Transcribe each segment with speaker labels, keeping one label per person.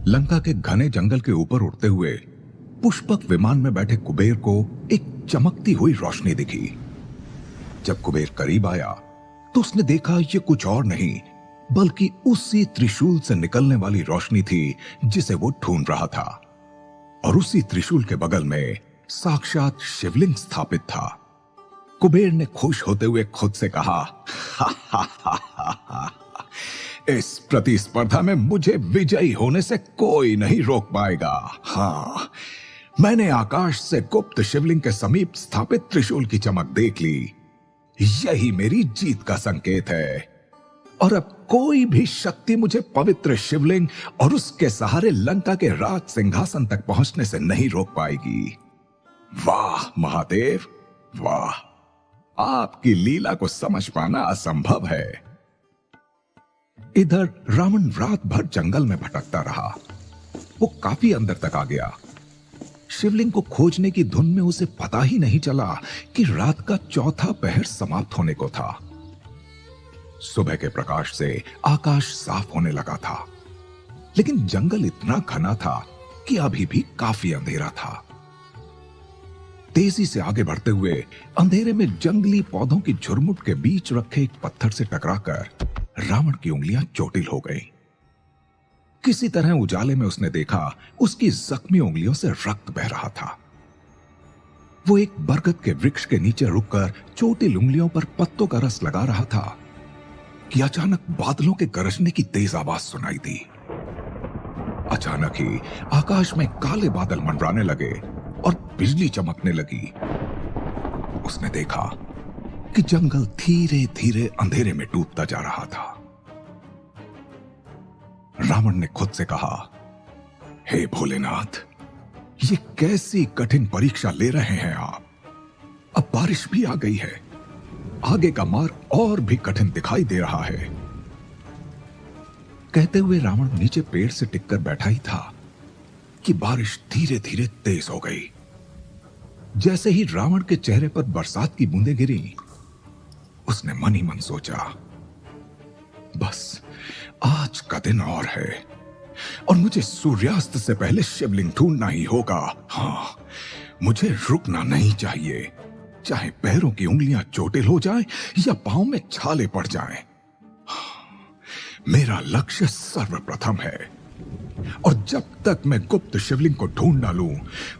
Speaker 1: लंका के घने जंगल के ऊपर उड़ते हुए पुष्पक विमान में बैठे कुबेर को एक चमकती हुई रोशनी दिखी। जब कुबेर करीब आया तो उसने देखा ये कुछ और नहीं बल्कि उसी त्रिशूल से निकलने वाली रोशनी थी जिसे वो ढूंढ रहा था। और उसी त्रिशूल के बगल में साक्षात शिवलिंग स्थापित था। कुबेर ने खुश होते हुए खुद से कहा, हा हा हा हा हा, इस प्रतिस्पर्धा में मुझे विजयी होने से कोई नहीं रोक पाएगा। हाँ, मैंने आकाश से गुप्त शिवलिंग के समीप स्थापित त्रिशूल की चमक देख ली। यही मेरी जीत का संकेत है और अब कोई भी शक्ति मुझे पवित्र शिवलिंग और उसके सहारे लंका के राज सिंहासन तक पहुंचने से नहीं रोक पाएगी। वाह महादेव, वाह, आपकी लीला को समझ पाना असंभव है। इधर रावण रात भर जंगल में भटकता रहा। वो काफी अंदर तक आ गया। शिवलिंग को खोजने की धुन में उसे पता ही नहीं चला कि रात का चौथा पहर समाप्त होने को था। सुबह के प्रकाश से आकाश साफ होने लगा था, लेकिन जंगल इतना घना था कि अभी भी काफी अंधेरा था। तेजी से आगे बढ़ते हुए अंधेरे में जंगली पौधों की झुरमुट के बीच रखे एक पत्थर से टकराकर रावण की उंगलियां चोटिल हो गईं। किसी तरह उजाले में उसने देखा उसकी जख्मी उंगलियों से रक्त बह रहा था। वो एक बरगद के वृक्ष के नीचे रुककर चोटिल उंगलियों पर पत्तों का रस लगा रहा था कि अचानक बादलों के गरजने की तेज आवाज सुनाई दी। अचानक ही आकाश में काले बादल मंडराने लगे और बिजली चमकने लगी। उसने देखा कि जंगल धीरे धीरे अंधेरे में डूबता जा रहा था। रावण ने खुद से कहा, हे भोलेनाथ, ये कैसी कठिन परीक्षा ले रहे हैं आप। अब बारिश भी आ गई है, आगे का मार्ग और भी कठिन दिखाई दे रहा है। कहते हुए रावण नीचे पेड़ से टिककर बैठा ही था कि बारिश धीरे धीरे तेज हो गई। जैसे ही रावण के चेहरे पर बरसात की बूंदें गिरी, उसने मन ही मन सोचा, बस आज का दिन और है और मुझे सूर्यास्त से पहले शिवलिंग ढूंढना ही होगा। हाँ, मुझे रुकना नहीं चाहिए, चाहे पैरों की उंगलियां चोटिल हो जाएं या पांव में छाले पड़ जाएं। मेरा लक्ष्य सर्वप्रथम है और जब तक मैं गुप्त शिवलिंग को ढूंढ ना लूं,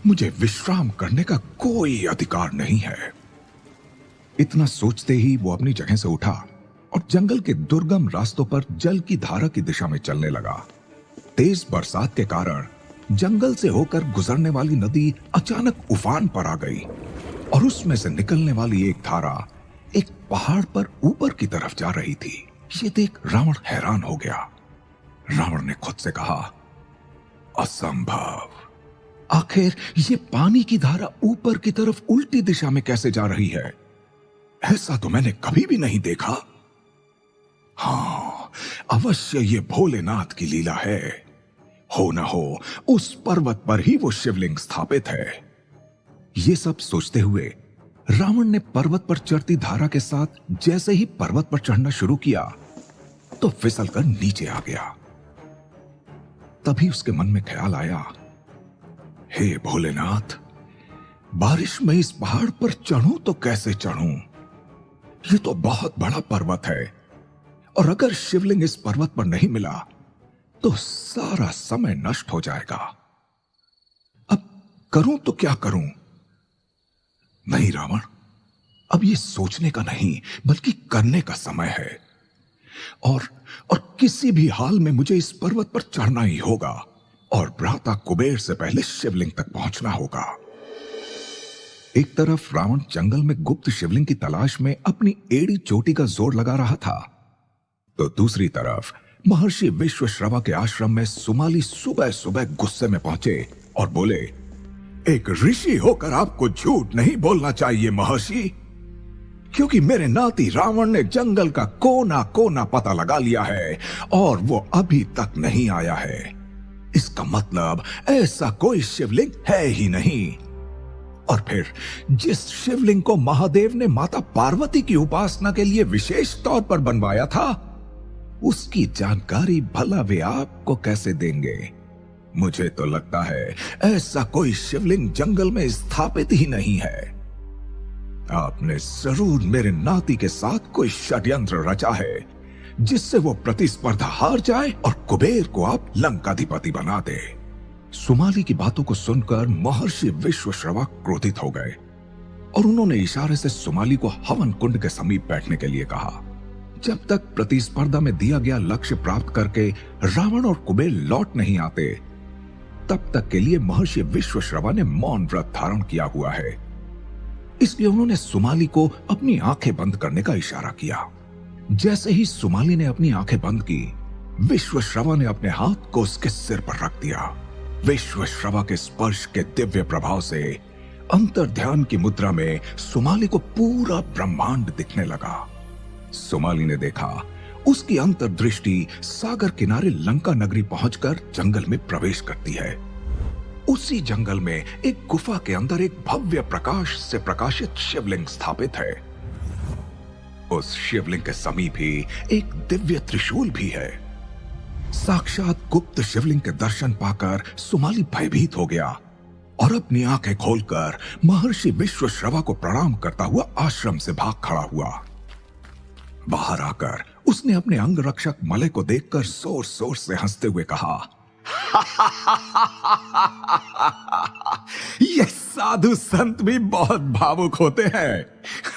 Speaker 1: मुझे विश्राम करने का कोई अधिकार नहीं है। इतना सोचते ही वो अपनी जगह से उठा और जंगल के दुर्गम रास्तों पर जल की धारा की दिशा में चलने लगा। तेज बरसात के कारण जंगल से होकर गुजरने वाली नदी अचानक उफान पर आ गई और उसमें से निकलने वाली एक धारा एक पहाड़ पर ऊपर की तरफ जा रही थी। ये देख रावण हैरान हो गया। रावण ने खुद से कहा, असंभव, आखिर ये पानी की धारा ऊपर की तरफ उल्टी दिशा में कैसे जा रही है? ऐसा तो मैंने कभी भी नहीं देखा। हाँ, अवश्य ये भोलेनाथ की लीला है। हो ना हो उस पर्वत पर ही वो शिवलिंग स्थापित है। ये सब सोचते हुए रावण ने पर्वत पर चढ़ती धारा के साथ जैसे ही पर्वत पर चढ़ना शुरू किया तो फिसलकर नीचे आ गया। तभी उसके मन में ख्याल आया, हे भोलेनाथ, बारिश में इस पहाड़ पर चढ़ूं तो कैसे चढ़ूं? ये तो बहुत बड़ा पर्वत है और अगर शिवलिंग इस पर्वत पर नहीं मिला तो सारा समय नष्ट हो जाएगा। अब करूं तो क्या करूं? नहीं रावण, अब ये सोचने का नहीं बल्कि करने का समय है और किसी भी हाल में मुझे इस पर्वत पर चढ़ना ही होगा और भ्राता कुबेर से पहले शिवलिंग तक पहुंचना होगा। एक तरफ रावण जंगल में गुप्त शिवलिंग की तलाश में अपनी एड़ी चोटी का जोर लगा रहा था, तो दूसरी तरफ महर्षि विश्वश्रवा के आश्रम में सुमाली सुबह सुबह गुस्से में पहुंचे और बोले, एक ऋषि होकर आपको झूठ नहीं बोलना चाहिए महर्षि, क्योंकि मेरे नाती रावण ने जंगल का कोना कोना पता लगा लिया है और वो अभी तक नहीं आया है। इसका मतलब ऐसा कोई शिवलिंग है ही नहीं। और फिर जिस शिवलिंग को महादेव ने माता पार्वती की उपासना के लिए विशेष तौर पर बनवाया था, उसकी जानकारी भला वे आपको कैसे देंगे? मुझे तो लगता है ऐसा कोई शिवलिंग जंगल में स्थापित ही नहीं है। आपने जरूर मेरे नाती के साथ कोई षड्यंत्र रचा है जिससे वो प्रतिस्पर्धा हार जाए और कुबेर को आप लंकाधिपति बना दे। सुमाली की बातों को सुनकर महर्षि विश्वश्रवा क्रोधित हो गए और उन्होंने इशारे से सुमाली को हवन कुंड के समीप बैठने के लिए कहा। जब तक प्रतिस्पर्धा में दिया गया लक्ष्य प्राप्त करके रावण और कुबेर लौट नहीं आते, तब तक के लिए महर्षि विश्वश्रवा ने मौन व्रत धारण किया हुआ है। इसलिए उन्होंने सुमाली को अपनी आंखें बंद करने का इशारा किया। जैसे ही सुमाली ने अपनी आंखें बंद की, विश्वश्रवा ने अपने हाथ को उसके सिर पर रख दिया। विश्वश्रवा के स्पर्श के दिव्य प्रभाव से अंतर्ध्यान की मुद्रा में सुमाली को पूरा ब्रह्मांड दिखने लगा। सुमाली ने देखा उसकी अंतर्दृष्टि सागर किनारे लंका नगरी पहुंचकर जंगल में प्रवेश करती है। उसी जंगल में एक गुफा के अंदर एक भव्य प्रकाश से प्रकाशित शिवलिंग स्थापित है। उस शिवलिंग के समीप ही एक दिव्य त्रिशूल भी है। साक्षात गुप्त शिवलिंग के दर्शन पाकर सुमाली भयभीत हो गया और अपनी आंखें खोलकर महर्षि विश्वश्रवा को प्रणाम करता हुआ आश्रम से भाग खड़ा हुआ। बाहर आकर उसने अपने अंग रक्षक मलय को देखकर जोर जोर से हंसते हुए कहा, ये साधु संत भी बहुत भावुक होते हैं।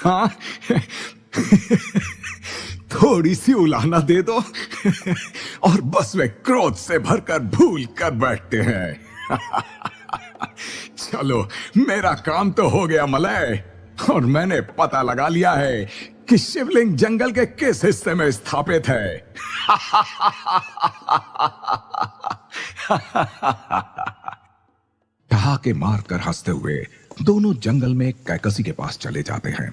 Speaker 1: हाँ? थोड़ी सी उलाहना दे दो और बस वे क्रोध से भरकर भूल कर बैठते हैं। चलो, मेरा काम तो हो गया मलय, और मैंने पता लगा लिया है कि शिवलिंग जंगल के किस हिस्से में स्थापित है। ठहाके मारकर हंसते हुए दोनों जंगल में कैकसी के पास चले जाते हैं।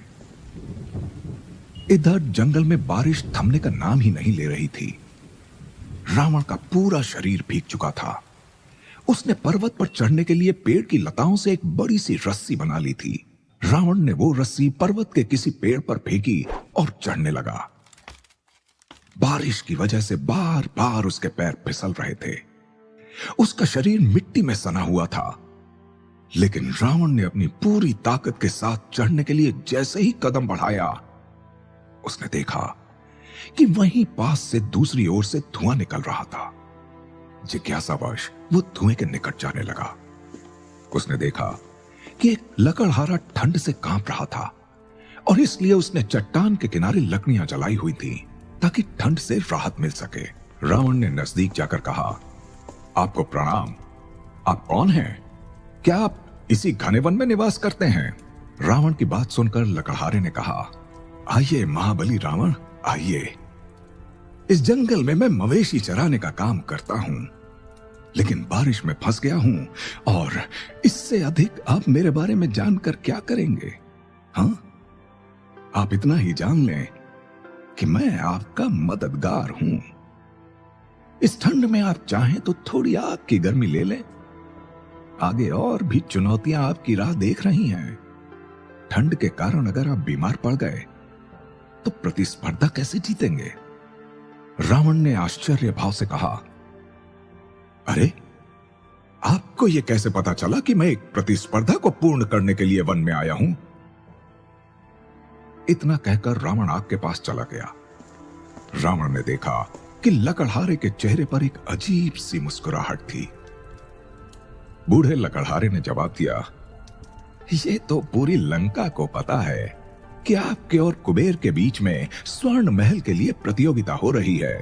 Speaker 1: इधर जंगल में बारिश थमने का नाम ही नहीं ले रही थी। रावण का पूरा शरीर भीग चुका था। उसने पर्वत पर चढ़ने के लिए पेड़ की लताओं से एक बड़ी सी रस्सी बना ली थी। रावण ने वो रस्सी पर्वत के किसी पेड़ पर फेंकी और चढ़ने लगा। बारिश की वजह से बार बार उसके पैर फिसल रहे थे। उसका शरीर मिट्टी में सना हुआ था, लेकिन रावण ने अपनी पूरी ताकत के साथ चढ़ने के लिए जैसे ही कदम बढ़ाया, उसने देखा कि वहीं पास से दूसरी ओर से धुआं निकल रहा था। जिज्ञासावश वो धुएं के निकट जाने लगा। उसने देखा कि एक लकड़हारा ठंड से कांप रहा था और इसलिए उसने चट्टान के किनारे लकड़ियां जलाई हुई थी ताकि ठंड से राहत मिल सके। रावण ने नजदीक जाकर कहा, आपको प्रणाम। आप कौन हैं? क्या आप इसी घने वन में निवास करते हैं? रावण की बात सुनकर लकड़हारे ने कहा, आइए महाबली रावण, आइए। इस जंगल में मैं मवेशी चराने का काम करता हूं, लेकिन बारिश में फंस गया हूं और इससे अधिक आप मेरे बारे में जानकर क्या करेंगे? हाँ, आप इतना ही जान लें कि मैं आपका मददगार हूं। इस ठंड में आप चाहें तो थोड़ी आग की गर्मी ले लें। आगे और भी चुनौतियां आपकी राह देख रही हैं। ठंड के कारण अगर आप बीमार पड़ गए तो प्रतिस्पर्धा कैसे जीतेंगे? रावण ने आश्चर्य भाव से कहा, अरे, आपको यह कैसे पता चला कि मैं एक प्रतिस्पर्धा को पूर्ण करने के लिए वन में आया हूं? इतना कहकर रावण आग के पास चला गया। रावण ने देखा कि लकड़हारे के चेहरे पर एक अजीब सी मुस्कुराहट थी। बूढ़े लकड़हारे ने जवाब दिया, ये तो पूरी लंका को पता है कि आपके और कुबेर के बीच में स्वर्ण महल के लिए प्रतियोगिता हो रही है,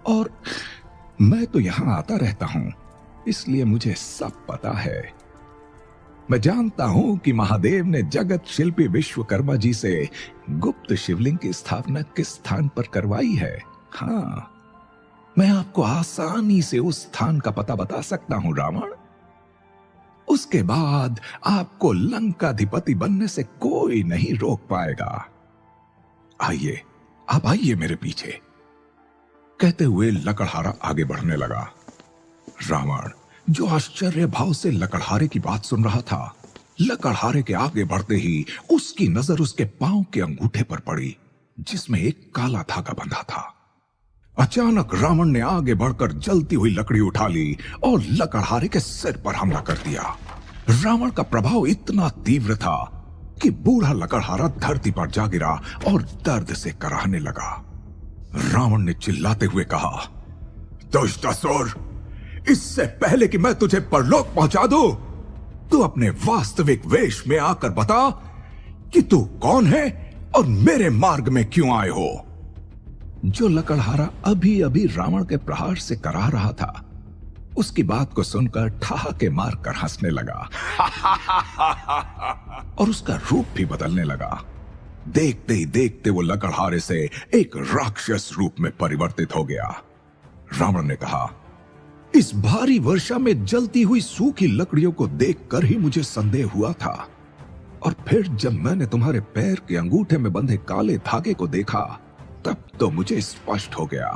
Speaker 1: और मैं तो यहां आता रहता हूं, इसलिए मुझे सब पता है। मैं जानता हूं कि महादेव ने जगत शिल्पी विश्वकर्मा जी से गुप्त शिवलिंग की स्थापना किस स्थान पर करवाई है। हाँ, मैं आपको आसानी से उस स्थान का पता बता सकता हूं रावण। उसके बाद आपको लंकाधिपति बनने से कोई नहीं रोक पाएगा। आइए, आप आइए मेरे पीछे। कहते हुए लकड़हारा आगे बढ़ने लगा। रावण, जो आश्चर्य भाव से लकड़हारे की बात सुन रहा था, लकड़हारे के आगे बढ़ते ही उसकी नजर उसके पांव के अंगूठे पर पड़ी, जिसमें एक काला धागा बंधा था। अचानक रावण ने आगे बढ़कर जलती हुई लकड़ी उठा ली और लकड़हारे के सिर पर हमला कर दिया। रावण का प्रभाव इतना तीव्र था कि बूढ़ा लकड़हारा धरती पर जा गिरा और दर्द से कराहने लगा। रावण ने चिल्लाते हुए कहा, दुष्टासुर, इससे पहले कि मैं तुझे परलोक पहुंचा दूं, तू अपने वास्तविक वेश में आकर बता कि तू कौन है और मेरे मार्ग में क्यों आए हो। जो लकड़हारा अभी अभी रावण के प्रहार से करा रहा था, उसकी बात को सुनकर ठहाके मारकर हंसने लगा और उसका रूप भी बदलने लगा। देखते ही देखते वो लकड़हारे से एक राक्षस रूप में परिवर्तित हो गया। रावण ने कहा, इस भारी वर्षा में जलती हुई सूखी लकड़ियों को देखकर ही मुझे संदेह हुआ था, और फिर जब मैंने तुम्हारे पैर के अंगूठे में बंधे काले धागे को देखा, तब तो मुझे स्पष्ट हो गया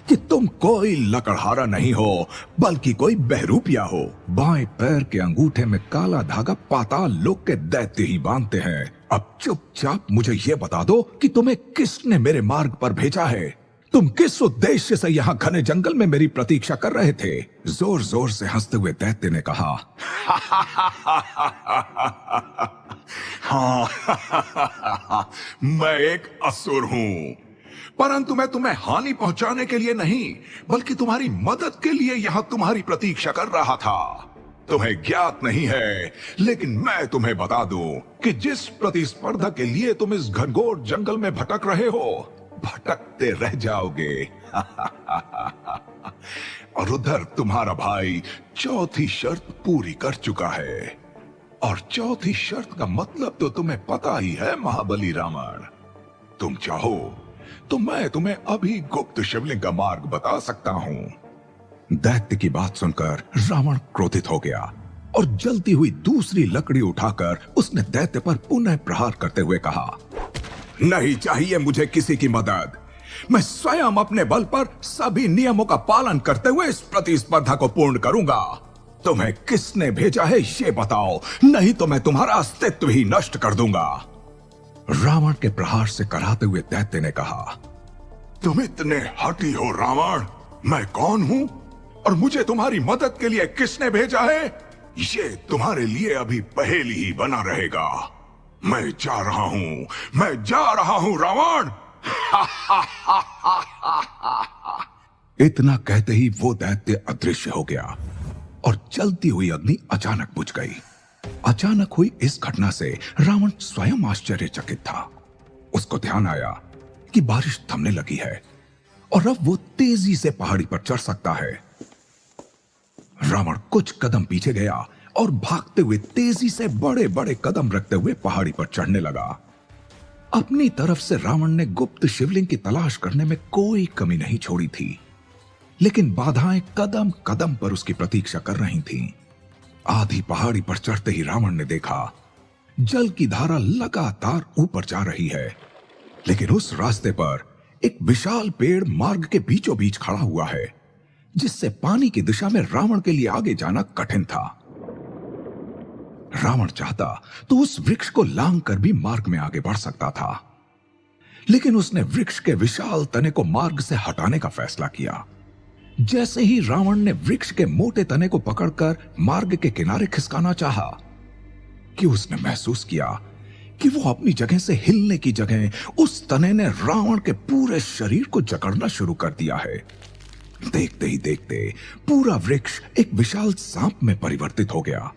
Speaker 1: कि तुम कोई लकड़हारा नहीं हो, बल्कि कोई बहरूपिया हो। बाएं पैर के अंगूठे में काला धागा पाताल लोक के दैत्य ही बांधते हैं। अब चुपचाप मुझे ये बता दो कि तुम्हें किसने मेरे मार्ग पर भेजा है। तुम किस उद्देश्य से यहाँ घने जंगल में मेरी प्रतीक्षा कर रहे थे। जोर जोर से हंसते हुए दैत्य ने कहा, हाँ, मैं एक असुर हूँ, परंतु मैं तुम्हें हानि पहुंचाने के लिए नहीं, बल्कि तुम्हारी मदद के लिए यहां तुम्हारी प्रतीक्षा कर रहा था। तुम्हें ज्ञात नहीं है, लेकिन मैं तुम्हें बता दूं कि जिस प्रतिस्पर्धा के लिए तुम इस घनघोर जंगल में भटक रहे हो, भटकते रह जाओगे। और उधर तुम्हारा भाई चौथी शर्त पूरी कर चुका है, और चौथी शर्त का मतलब तो तुम्हें पता ही है महाबली रावण। तुम चाहो तो मैं तुम्हें अभी गुप्त शिवलिंग का मार्ग बता सकता हूं। दैत्य की बात सुनकर रावण क्रोधित हो गया और जलती हुई दूसरी लकड़ी उठाकर उसने दैत्य पर पुनः प्रहार करते हुए कहा, नहीं चाहिए मुझे किसी की मदद। मैं स्वयं अपने बल पर सभी नियमों का पालन करते हुए इस प्रतिस्पर्धा को पूर्ण करूंगा। तुम्हें किसने भेजा है ये बताओ, नहीं तो मैं तुम्हारा अस्तित्व ही नष्ट कर दूंगा। रावण के प्रहार से कराते हुए दैत्य ने कहा, तुम इतने हठी हो रावण, मैं कौन हूं और मुझे तुम्हारी मदद के लिए किसने भेजा है, ये तुम्हारे लिए अभी पहेली ही बना रहेगा। मैं जा रहा हूं रावण। इतना कहते ही वो दैत्य अदृश्य हो गया और जलती हुई अग्नि अचानक बुझ गई। अचानक हुई इस घटना से रावण स्वयं आश्चर्यचकित था। उसको ध्यान आया कि बारिश थमने लगी है और अब वो तेजी से पहाड़ी पर चढ़ सकता है। रावण कुछ कदम पीछे गया और भागते हुए तेजी से बड़े बड़े कदम रखते हुए पहाड़ी पर चढ़ने लगा। अपनी तरफ से रावण ने गुप्त शिवलिंग की तलाश करने में कोई कमी नहीं छोड़ी थी, लेकिन बाधाएं कदम कदम पर उसकी प्रतीक्षा कर रही थीं। आधी पहाड़ी पर चढ़ते ही रावण ने देखा जल की धारा लगातार ऊपर जा रही है, लेकिन उस रास्ते पर एक विशाल पेड़ मार्ग के बीचों बीच खड़ा हुआ है, जिससे पानी की दिशा में रावण के लिए आगे जाना कठिन था। रावण चाहता तो उस वृक्ष को लांग कर भी मार्ग में आगे बढ़ सकता था, लेकिन उसने वृक्ष के विशाल तने को मार्ग से हटाने का फैसला किया। जैसे ही रावण ने वृक्ष के मोटे तने को पकड़कर मार्ग के किनारे खिसकाना चाहा, कि उसने महसूस किया कि वो अपनी जगह से हिलने की जगह उस तने ने रावण के पूरे शरीर को जकड़ना शुरू कर दिया है। देखते ही देखते पूरा वृक्ष एक विशाल सांप में परिवर्तित हो गया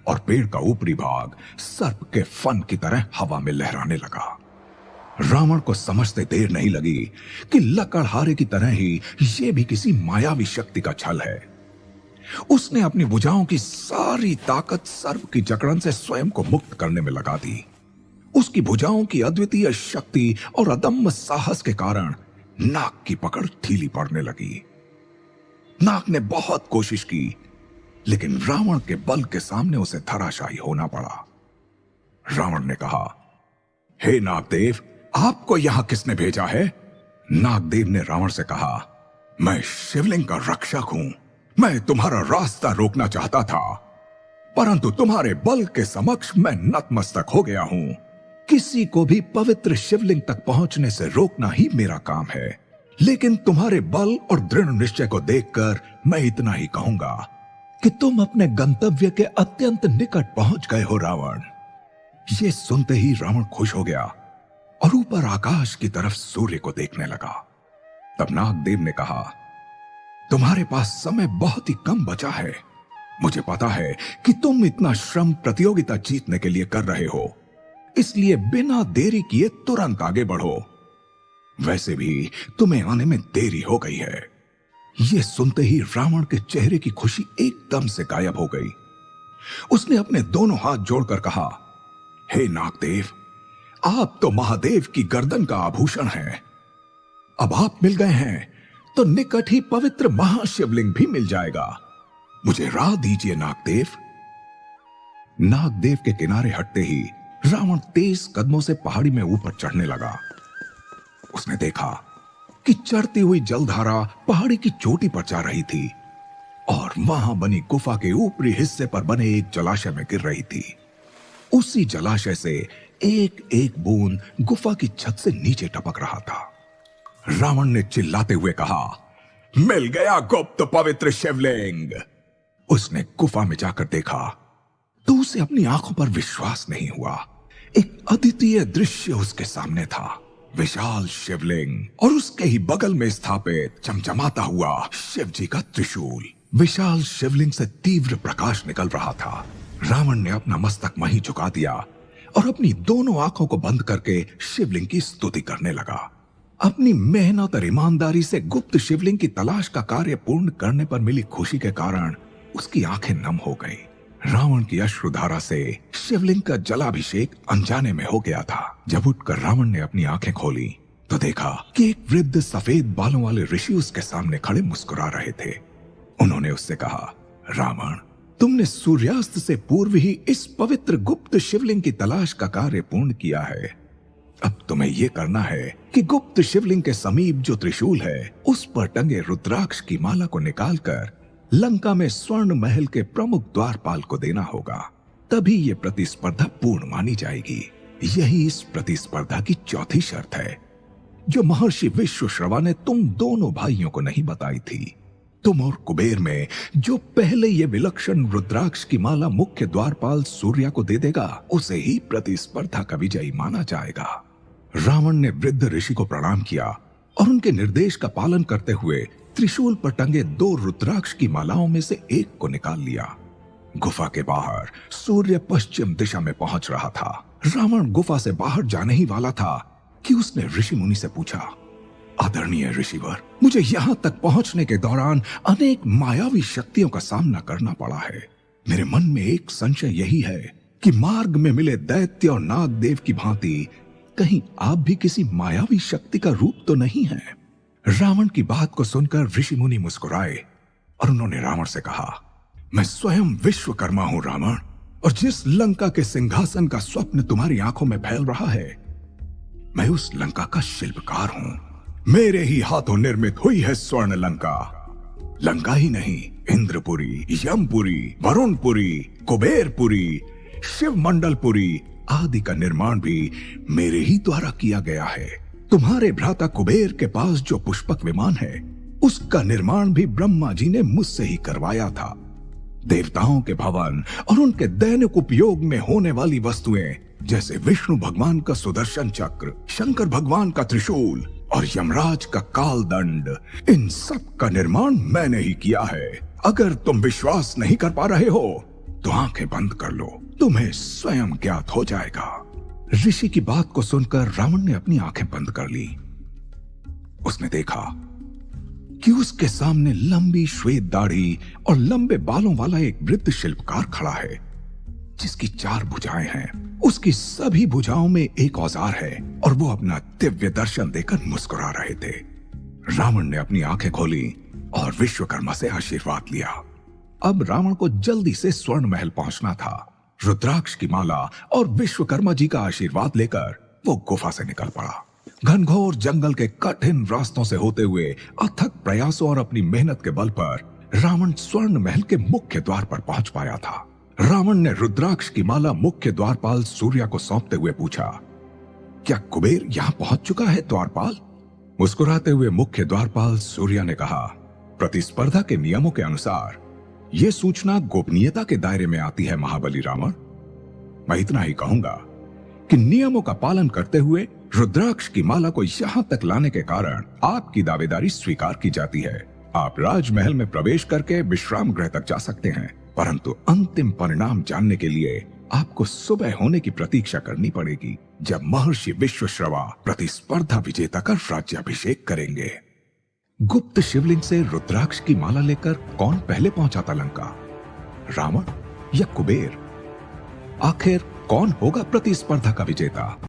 Speaker 1: और पेड़ का ऊपरी भाग सर्प के फन की तरह हवा में लहराने लगा। रावण को समझते देर नहीं लगी कि लकड़हारे की तरह ही यह भी किसी मायावी शक्ति का छल है। उसने अपनी भुजाओं की सारी ताकत सर्प की जकड़न से स्वयं को मुक्त करने में लगा दी। उसकी भुजाओं की अद्वितीय शक्ति और अदम्य साहस के कारण नाग की पकड़ ढीली पड़ने लगी। नाग ने बहुत कोशिश की, लेकिन रावण के बल के सामने उसे धराशायी होना पड़ा। रावण ने कहा, हे नागदेव, आपको यहां किसने भेजा है? नागदेव ने रावण से कहा, मैं शिवलिंग का रक्षक हूं। मैं तुम्हारा रास्ता रोकना चाहता था, परंतु तुम्हारे बल के समक्ष मैं नतमस्तक हो गया हूं। किसी को भी पवित्र शिवलिंग तक पहुंचने से रोकना ही मेरा काम है, लेकिन तुम्हारे बल और दृढ़ निश्चय को देखकर मैं इतना ही कहूंगा कि तुम अपने गंतव्य के अत्यंत निकट पहुंच गए हो रावण। ये सुनते ही रावण खुश हो गया और ऊपर आकाश की तरफ सूर्य को देखने लगा। तब नागदेव ने कहा, तुम्हारे पास समय बहुत ही कम बचा है। मुझे पता है कि तुम इतना श्रम प्रतियोगिता जीतने के लिए कर रहे हो, इसलिए बिना देरी किए तुरंत आगे बढ़ो। वैसे भी तुम्हें आने में देरी हो गई है। यह सुनते ही रावण के चेहरे की खुशी एकदम से गायब हो गई। उसने अपने दोनों हाथ जोड़कर कहा, हे नागदेव, आप तो महादेव की गर्दन का आभूषण हैं। अब आप मिल गए हैं तो निकट ही पवित्र महाशिवलिंग भी मिल जाएगा। मुझे राह दीजिए नागदेव। नागदेव के किनारे हटते ही रावण तेज कदमों से पहाड़ी में ऊपर चढ़ने लगा। उसने देखा कि चढ़ती हुई जलधारा पहाड़ी की चोटी पर जा रही थी और वहां बनी गुफा के ऊपरी हिस्से पर बने एक जलाशय में गिर रही थी। उसी जलाशय से एक एक बूंद गुफा की छत से नीचे टपक रहा था। रावण ने चिल्लाते हुए कहा, मिल गया गुप्त पवित्र शिवलिंग। उसने गुफा में जाकर देखा तो उसे अपनी आंखों पर विश्वास नहीं हुआ। एक अद्वितीय दृश्य उसके सामने था। विशाल शिवलिंग और उसके ही बगल में स्थापित चमचमाता हुआ शिव जी का त्रिशूल। विशाल शिवलिंग से तीव्र प्रकाश निकल रहा था। रावण ने अपना मस्तक वहीं झुका दिया और अपनी दोनों आंखों को बंद करके शिवलिंग की स्तुति करने लगा। अपनी मेहनत और ईमानदारी से गुप्त शिवलिंग की तलाश का कार्य पूर्ण करने पर मिली खुशी के कारण उसकी आंखें नम हो गईं। रावण की अश्रुधारा से शिवलिंग का जलाभिषेक अनजाने में हो गया था। जब उठकर रावण ने अपनी आंखें खोली तो देखा कि एक वृद्ध सफेद बालों वाले ऋषि उसके सामने खड़े मुस्कुरा रहे थे। उन्होंने उससे कहा, रावण, तुमने सूर्यास्त से पूर्व ही इस पवित्र गुप्त शिवलिंग की तलाश का कार्य पूर्ण किया है। अब तुम्हें यह करना है कि गुप्त शिवलिंग के समीप जो त्रिशूल है उस पर टंगे रुद्राक्ष की माला को निकालकर लंका में स्वर्ण महल के प्रमुख द्वारपाल को देना होगा। तभी ये प्रतिस्पर्धा पूर्ण मानी जाएगी। यही इस प्रतिस्पर्धा की चौथी शर्त है, जो महर्षि विश्वश्रवा ने तुम दोनों भाइयों को नहीं बताई थी। तुम और कुबेर में जो पहले ये विलक्षण रुद्राक्ष की माला मुख्य द्वारपाल सूर्या को दे देगा, उसे ही प्रतिस्पर्धा का विजयी माना जाएगा। रावण ने वृद्ध ऋषि को प्रणाम किया और उनके निर्देश का पालन करते हुए त्रिशूल पर टंगे 2 रुद्राक्ष की मालाओं में से एक को निकाल लिया। गुफा के बाहर सूर्य पश्चिम दिशा में पहुंच रहा था। रावण गुफा से बाहर जाने ही वाला था कि उसने ऋषि मुनि से पूछा, आदरणीय ऋषिवर, मुझे यहां तक पहुंचने के दौरान अनेक मायावी शक्तियों का सामना करना पड़ा है। मेरे मन में एक संशय यही है कि मार्ग में मिले दैत्य और नागदेव की भांति कहीं आप भी किसी मायावी शक्ति का रूप तो नहीं है। रावण की बात को सुनकर ऋषि मुनि मुस्कुराए और उन्होंने रावण से कहा, मैं स्वयं विश्वकर्मा हूं रावण, और जिस लंका के सिंहासन का स्वप्न तुम्हारी आंखों में फैल रहा है, मैं उस लंका का शिल्पकार हूं। मेरे ही हाथों निर्मित हुई है स्वर्ण लंका। लंका ही नहीं, इंद्रपुरी, यमपुरी, वरुणपुरी, कुबेरपुरी, शिव मंडलपुरी आदि का निर्माण भी मेरे ही द्वारा किया गया है। तुम्हारे भ्राता कुबेर के पास जो पुष्पक विमान है, उसका निर्माण भी ब्रह्मा जी ने मुझसे ही करवाया था। देवताओं के भवन और उनके दैनिक उपयोग में होने वाली वस्तुएं जैसे विष्णु भगवान का सुदर्शन चक्र, शंकर भगवान का त्रिशूल और यमराज का काल दंड, इन सब का निर्माण मैंने ही किया है। अगर तुम विश्वास नहीं कर पा रहे हो तो आंखें बंद कर लो, तुम्हें स्वयं ज्ञात हो जाएगा। ऋषि की बात को सुनकर रावण ने अपनी आंखें बंद कर ली। उसने देखा कि उसके सामने लंबी श्वेत दाढ़ी और लंबे बालों वाला एक वृद्ध शिल्पकार खड़ा है, जिसकी 4 भुजाएं हैं। उसकी सभी भुजाओं में एक औजार है और वो अपना दिव्य दर्शन देकर मुस्कुरा रहे थे। रावण ने अपनी आंखें खोली और विश्वकर्मा से आशीर्वाद लिया। अब रावण को जल्दी से स्वर्ण महल पहुंचना था। रुद्राक्ष की माला और विश्वकर्मा जी का आशीर्वाद लेकर वो गुफा से निकल पड़ा। घनघोर जंगल के कठिन रास्तों से होते हुए अथक प्रयासों और अपनी मेहनत के बल पर रावण स्वर्ण महल के मुख्य द्वार पर पहुंच पाया था। रावण ने रुद्राक्ष की माला मुख्य द्वारपाल सूर्या को सौंपते हुए पूछा, क्या कुबेर यहां पहुंच चुका है द्वारपाल? मुस्कुराते हुए मुख्य द्वारपाल सूर्या ने कहा, प्रतिस्पर्धा के नियमों के अनुसार यह सूचना गोपनीयता के दायरे में आती है महाबली रावण। मैं इतना ही कहूंगा कि नियमों का पालन करते हुए रुद्राक्ष की माला को यहां तक लाने के कारण आपकी दावेदारी स्वीकार की जाती है। आप राजमहल में प्रवेश करके विश्राम गृह तक जा सकते हैं, परंतु अंतिम परिणाम जानने के लिए आपको सुबह होने की प्रतीक्षा करनी पड़ेगी, जब महर्षि विश्वश्रवा प्रतिस्पर्धा विजेता का राज्याभिषेक करेंगे। गुप्त शिवलिंग से रुद्राक्ष की माला लेकर कौन पहले पहुंचा था लंका, रावण या कुबेर? आखिर कौन होगा प्रतिस्पर्धा का विजेता?